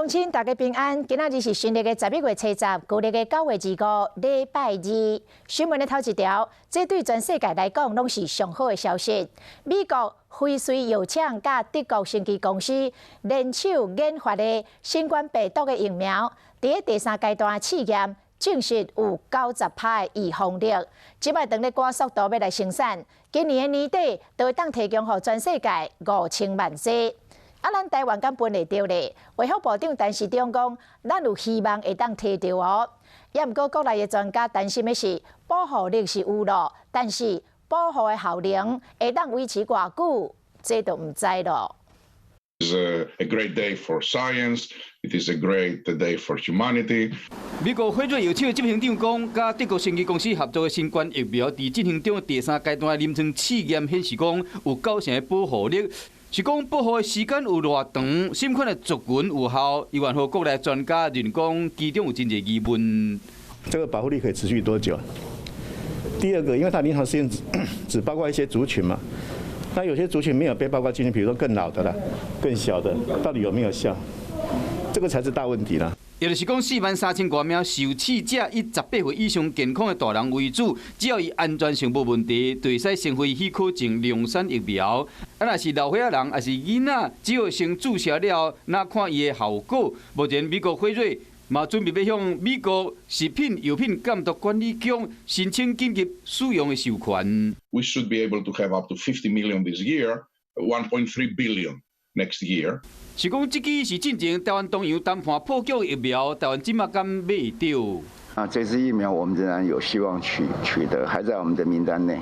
乡亲，大家平安。今仔日是新历的11月初10，旧历的9月25，礼拜二。新闻的头一条，这对全世界来讲拢是上好的消息。美国辉瑞药厂甲德国生技公司联手研发的新冠病毒的疫苗，伫第3阶段试验证实有90%预防力。即摆等咧赶速度要来生产，今年的年底就会当提供予全世界5000万剂。咱台湾敢分会着咧？卫福部长陈时中讲，咱有希望会当摕到哦。也毋过国内的专家担心的是，保护力是有咯，但是保护的效能会当维持偌久，这就毋知咯。It is a great day for science. It is a great day for humanity. 美国辉瑞药厂执行长讲，甲德国生技公司合作的新冠疫苗，伫进行中第3阶段临床试验显示讲有90%的保护力。是讲保护的时间有偌长，新款的族群有效，伊愿和国内专家认讲，其中有真侪疑问。这个保护力可以持续多久？第二个，因为它临床试验只包括一些族群嘛，那有些族群没有被包括进去，比如说更老的啦、更小的，到底有没有效？这个才是大问题啦。也就是讲，43000多名受试者以18岁以上健康的大人为主，只要伊安全上无问题，就会使先开许可证量产疫苗。若是老岁仔人，还是囡仔，只要先注射了，那看伊的效果。目前美国辉瑞嘛准备要向美国食品药品监督管理局申请紧急使用的授权。We should be able to have up to 50 million this year, 1.3 billion next year. 是讲，这支是进前台湾东洋谈判破局的疫苗，台湾今麦敢买到？这支疫苗我们仍然有希望取得，还在我们的名单内。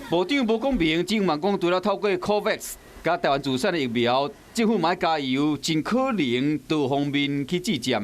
部长无讲明，只嘛讲除了透过 COVAX 甲台湾自产的疫苗，政府嘛要加油，尽可能多方面去制裁。